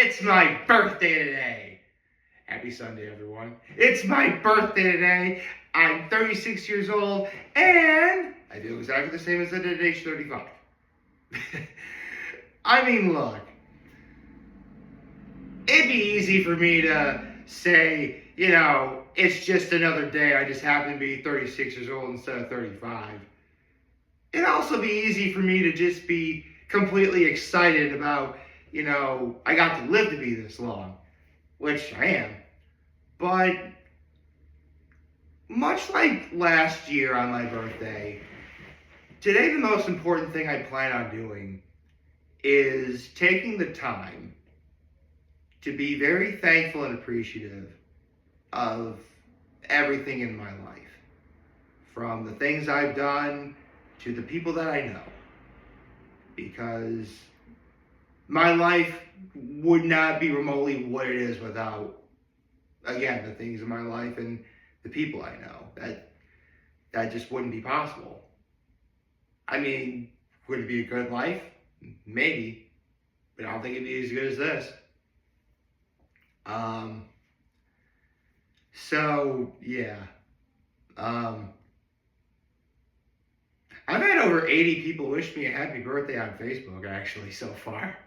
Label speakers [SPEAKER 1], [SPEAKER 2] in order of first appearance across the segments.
[SPEAKER 1] It's my birthday today. Happy Sunday, everyone. It's my birthday today. I'm 36 years old, and I feel exactly the same as I did at age 35. I mean, look, it'd be easy for me to say, it's just another day. I just happen to be 36 years old instead of 35. It'd also be easy for me to just be completely excited about, I got to live to be this long, which I am. But much like last year on my birthday, today the most important thing I plan on doing is taking the time to be very thankful and appreciative of everything in my life. From the things I've done to the people that I know. Because my life would not be remotely what it is without, again, the things in my life and the people I know. That just wouldn't be possible. I mean, would it be a good life? Maybe. But I don't think it'd be as good as this. So, yeah. I've had over 80 people wish me a happy birthday on Facebook, actually, so far.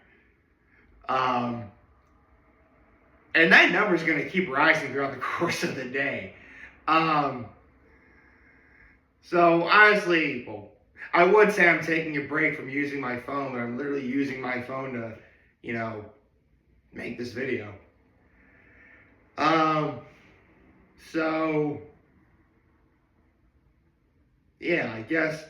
[SPEAKER 1] And that number is going to keep rising throughout the course of the day. So, honestly, I would say I'm taking a break from using my phone, but I'm literally using my phone to, make this video. So, yeah, I guess,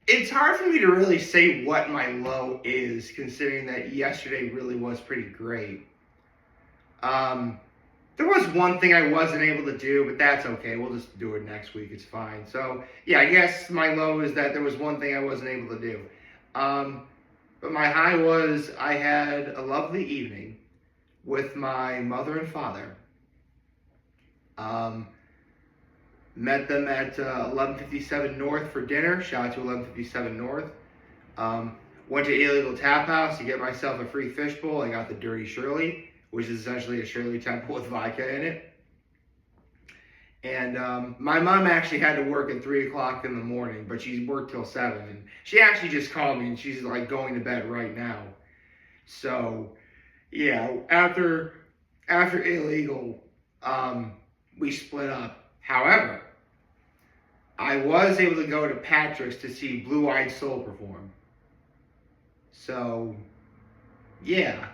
[SPEAKER 1] it's hard for me to really say what my low is, considering that yesterday really was pretty great. There was one thing I wasn't able to do, but that's okay. We'll just do it next week. It's fine. So, yeah, I guess my low is that there was one thing I wasn't able to do. But my high was I had a lovely evening with my mother and father. Met them at 1157 North for dinner. Shout out to 1157 North. Went to Illegal Tap House to get myself a free fishbowl. I got the Dirty Shirley, which is essentially a Shirley Temple with vodka in it. And my mom actually had to work at 3 o'clock in the morning, but she worked till 7. And she actually just called me, and she's like going to bed right now. So, yeah, after Illegal, we split up. However, I was able to go to Patrick's to see Blue Eyed Soul perform. So, yeah.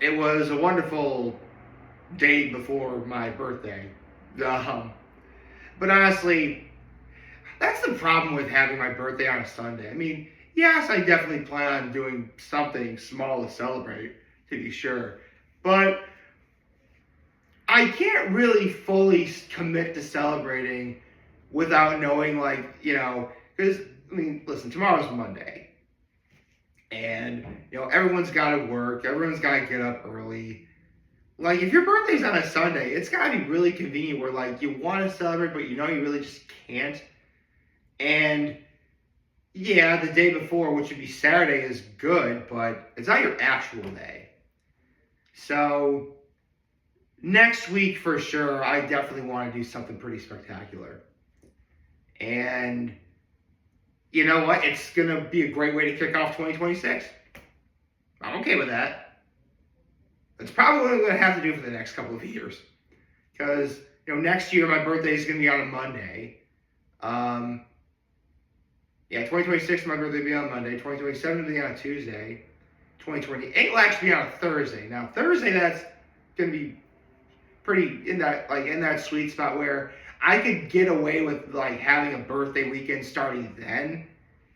[SPEAKER 1] It was a wonderful day before my birthday. But honestly, that's the problem with having my birthday on a Sunday. Yes, I definitely plan on doing something small to celebrate, to be sure. But I can't really fully commit to celebrating without knowing, because, listen, tomorrow's Monday. And, everyone's got to work. Everyone's got to get up early. If your birthday's on a Sunday, it's got to be really convenient where, you want to celebrate, but you really just can't. And, yeah, the day before, which would be Saturday, is good, but it's not your actual day. So, next week, for sure, I definitely want to do something pretty spectacular. And you know what? It's going to be a great way to kick off 2026. I'm okay with that. It's probably what I'm going to have to do for the next couple of years. Because, next year my birthday is going to be on a Monday. 2026, my birthday will be on Monday. 2027 will be on a Tuesday. 2028 will actually be on a Thursday. Now, Thursday, that's going to be pretty in that sweet spot where I could get away with having a birthday weekend starting then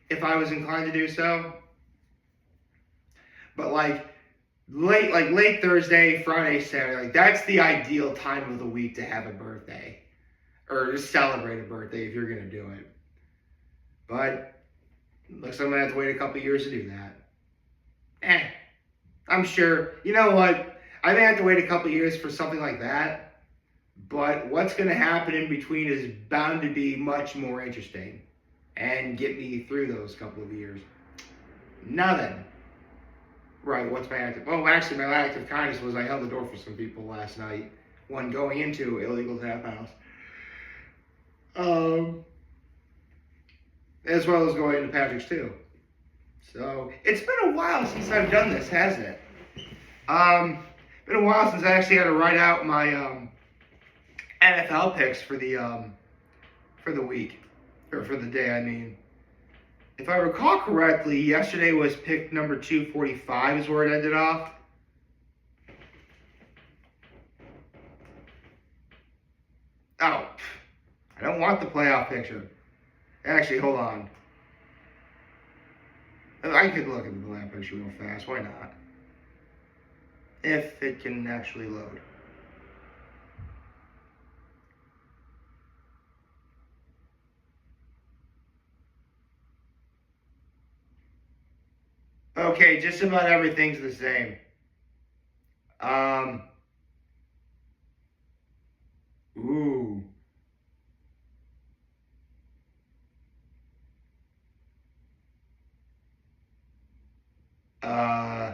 [SPEAKER 1] if I was inclined to do so. But late Thursday, Friday, Saturday, that's the ideal time of the week to have a birthday or to celebrate a birthday if you're gonna do it. But looks like I'm gonna have to wait a couple years to do that. I'm sure. You know what? I may have to wait a couple years for something like that. But what's going to happen in between is bound to be much more interesting and get me through those couple of years. Now then, Right, what's my active? Well, actually, my act of kindness was I held the door for some people last night. One going into illegal tap house. As well as going into Patrick's too. So it's been a while since I've done this, hasn't it? Been a while since I actually had to write out my NFL picks for the week, or for the day. I mean, if I recall correctly, yesterday was pick number 245 is where it ended off. Oh, I don't want the playoff picture. Actually, hold on. I could look at the playoff picture real fast. Why not? If it can actually load. Okay, just about everything's the same. Ooh. Uh,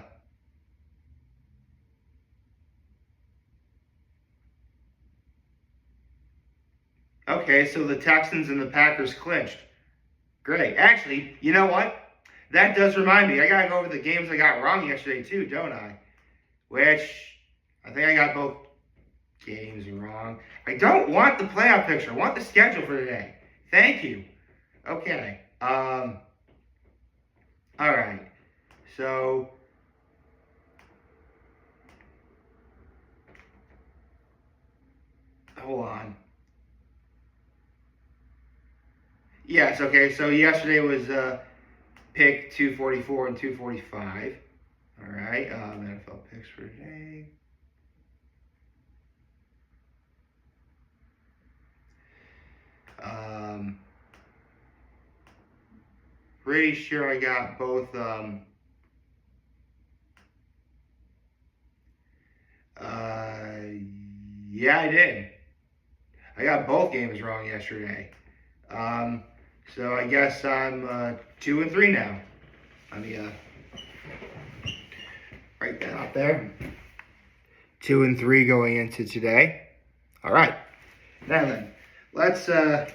[SPEAKER 1] okay, so the Texans and the Packers clinched. Great. Actually, you know what? That does remind me. I gotta go over the games I got wrong yesterday too, don't I? Which I think I got both games wrong. I don't want the playoff picture. I want the schedule for today. Thank you. Okay. All right. So hold on. Yes. Okay. So yesterday was pick 244 and 245. All right. NFL picks for today. Pretty sure I got both. Yeah, I did. I got both games wrong yesterday. So I guess I'm 2-3 now. Let me write that up there. 2-3 going into today. All right. Now then, let's go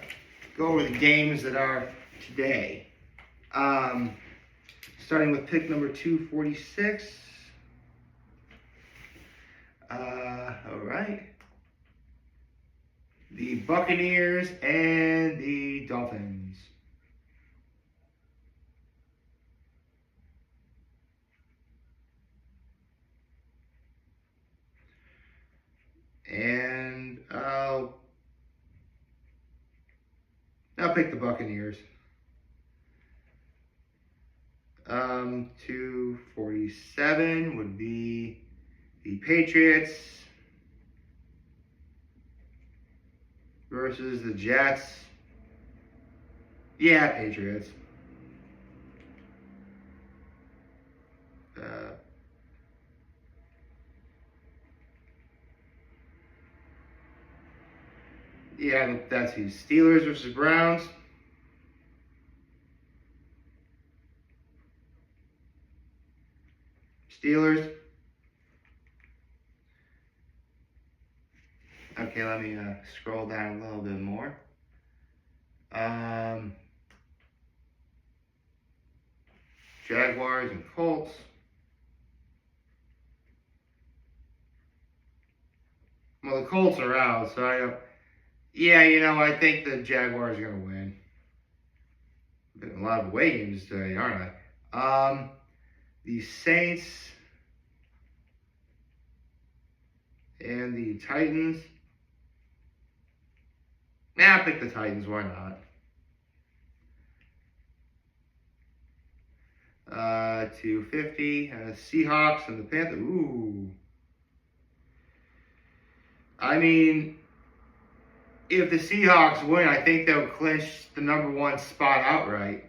[SPEAKER 1] over the games that are today. Starting with pick number 246. All right. The Buccaneers and the Dolphins. And I'll pick the Buccaneers. 247 would be the Patriots versus the Jets. Yeah, Patriots. Yeah, that's the Steelers versus Browns. Steelers. Okay, let me scroll down a little bit more. Jaguars and Colts. Well, the Colts are out, so I don't. Yeah, I think the Jaguars are gonna win. Been a lot of away games today, aren't I? The Saints and the Titans. Nah, pick the Titans. Why not? 250. Seahawks and the Panthers. Ooh. I mean, if the Seahawks win, I think they'll clinch the number 1 spot outright.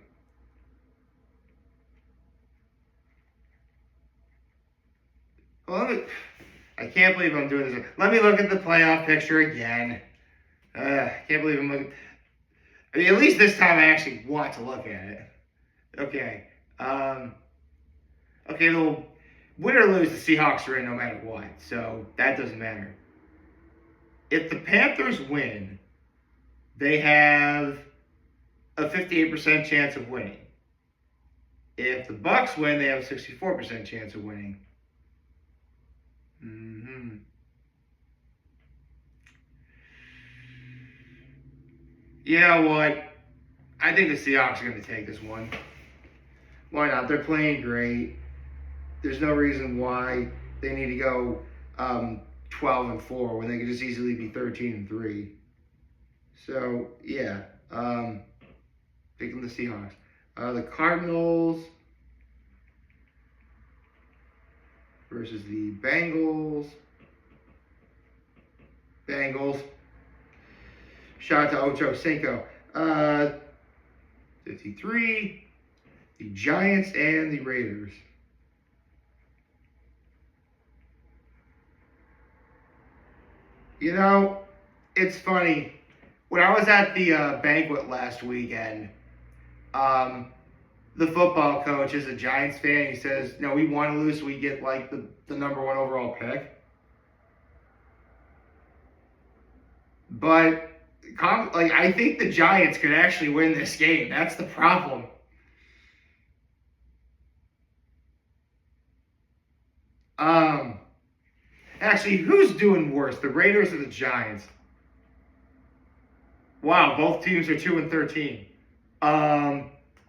[SPEAKER 1] Well, I can't believe I'm doing this. Let me look at the playoff picture again. I can't believe I'm looking. I mean, at least this time I actually want to look at it. Okay. Okay, win or lose, the Seahawks are in no matter what. So that doesn't matter. If the Panthers win, they have a 58% chance of winning. If the Bucks win, they have a 64% chance of winning. You know what? I think the Seahawks are going to take this one. Why not? They're playing great. There's no reason why they need to go 12-4 when they could just easily be 13-3. So yeah, picking the Seahawks. The Cardinals versus the Bengals. Bengals. Shout out to Ocho Cinco. 53. The Giants and the Raiders. You know, it's funny. When I was at the banquet last weekend, the football coach is a Giants fan. He says, "No, we want to lose, so we get like the number one overall pick." But I think the Giants could actually win this game. That's the problem. Actually, who's doing worse, the Raiders or the Giants? Wow, both teams are 2-13.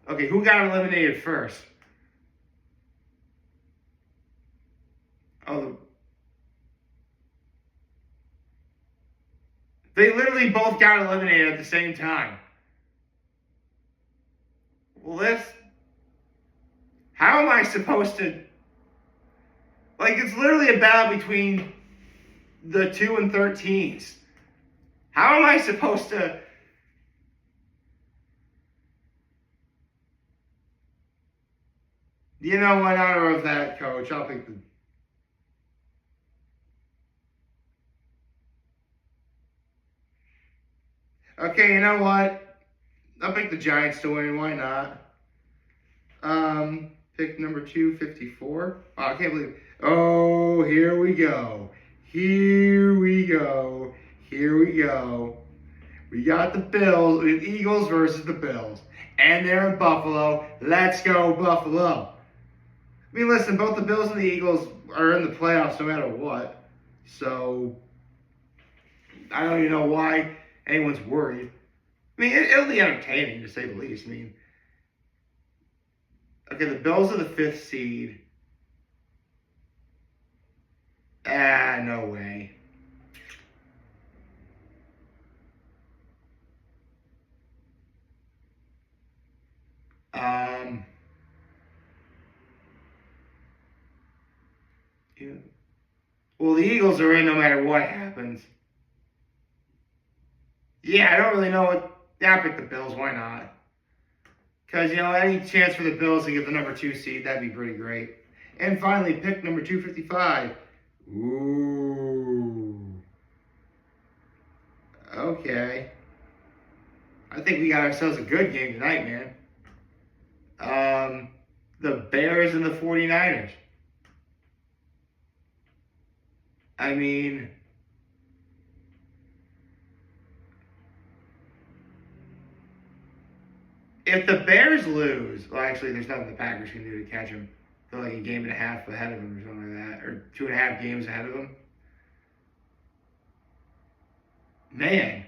[SPEAKER 1] Okay, who got eliminated first? Oh, they literally both got eliminated at the same time. Well, how am I supposed to? Like, it's literally a battle between the 2-13s. How am I supposed to? You know what? In honor of that, coach, I'll pick the. Okay, you know what? I'll pick the Giants to win. Why not? Pick number 254. Oh, I can't believe. Oh, here we go. Here we go. Here we go. We got the Bills, the Eagles versus the Bills. And they're in Buffalo. Let's go, Buffalo. I mean, listen, both the Bills and the Eagles are in the playoffs no matter what. So, I don't even know why anyone's worried. I mean, it'll be entertaining, to say the least. I mean, okay, the Bills are the 5th seed. No way. Yeah. Well, the Eagles are in no matter what happens. Yeah, I don't really know what. Yeah, I'll pick the Bills. Why not? Because, any chance for the Bills to get the number 2 seed, that'd be pretty great. And finally, pick number 255. Ooh. Okay. I think we got ourselves a good game tonight, man. The Bears and the 49ers. I mean, if the Bears lose, well, actually, there's nothing the Packers can do to catch them. They're like a game and a half ahead of them or something like that, or 2.5 games ahead of them. Man.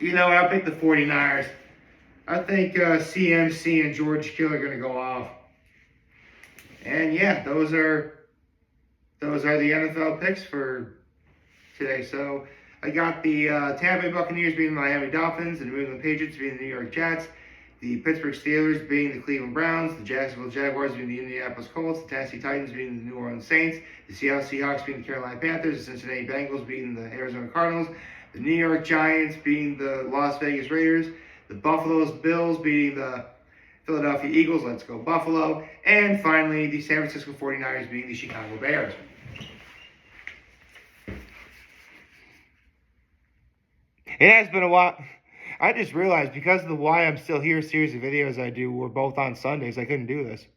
[SPEAKER 1] I'll pick the 49ers. I think CMC and George Kittle are going to go off. And yeah, those are the NFL picks for today. So I got the Tampa Bay Buccaneers beating the Miami Dolphins, the New England Patriots beating the New York Jets, the Pittsburgh Steelers beating the Cleveland Browns, the Jacksonville Jaguars beating the Indianapolis Colts, the Tennessee Titans beating the New Orleans Saints, the Seattle Seahawks beating the Carolina Panthers, the Cincinnati Bengals beating the Arizona Cardinals, the New York Giants beating the Las Vegas Raiders, the Buffalo Bills beating the Philadelphia Eagles, let's go Buffalo, and finally the San Francisco 49ers beating the Chicago Bears. It has been a while. I just realized because of the Why I'm Still Here series of videos I do were both on Sundays, I couldn't do this.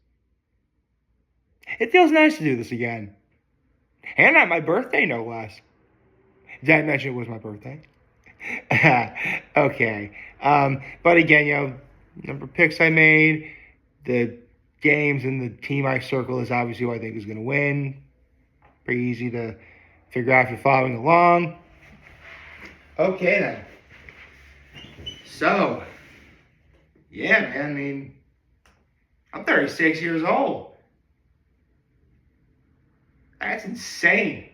[SPEAKER 1] It feels nice to do this again. And on my birthday, no less. Did I mention it was my birthday? Okay. But again, number of picks I made, the games and the team I circle is obviously who I think is going to win. Pretty easy to figure out if you're following along. Okay, then. So, yeah, man, I mean, I'm 36 years old. That's insane.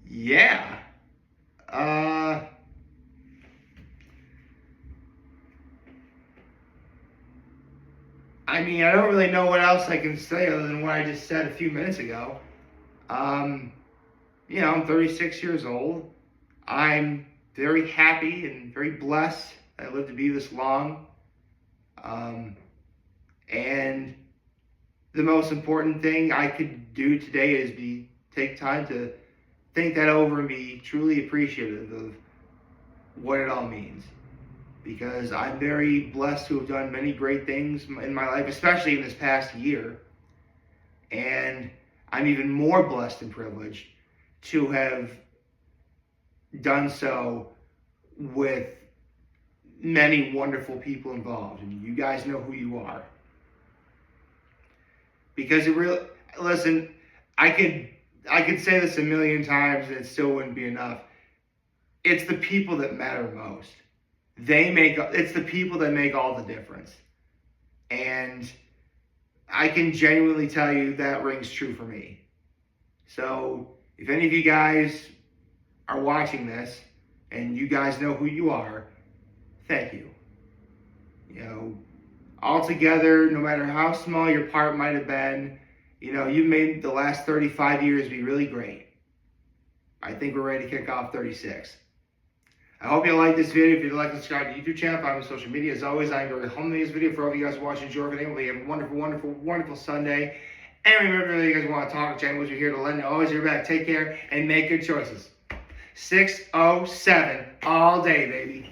[SPEAKER 1] Yeah. I mean, I don't really know what else I can say other than what I just said a few minutes ago. I'm 36 years old. I'm very happy and very blessed I lived to be this long. And the most important thing I could do today is take time to think that over and be truly appreciative of what it all means. Because I'm very blessed to have done many great things in my life, especially in this past year. And I'm even more blessed and privileged to have done so with many wonderful people involved. And you guys know who you are. Because listen, I could say this a million times and it still wouldn't be enough. It's the people that matter most. It's the people that make all the difference. And I can genuinely tell you that rings true for me. So if any of you guys are watching this and you guys know who you are, thank you. Altogether, no matter how small your part might have been, you made the last 35 years be really great. I think we're ready to kick off 36. I hope you liked this video. If you'd like to subscribe to the YouTube channel, follow me on social media. As always, I'm very humble in this video for all of you guys watching. Enjoy everything. We have a wonderful, wonderful, wonderful Sunday. And remember, if you guys want to talk, channels are here to lend. Always your back. Take care and make good choices. 607 all day, baby.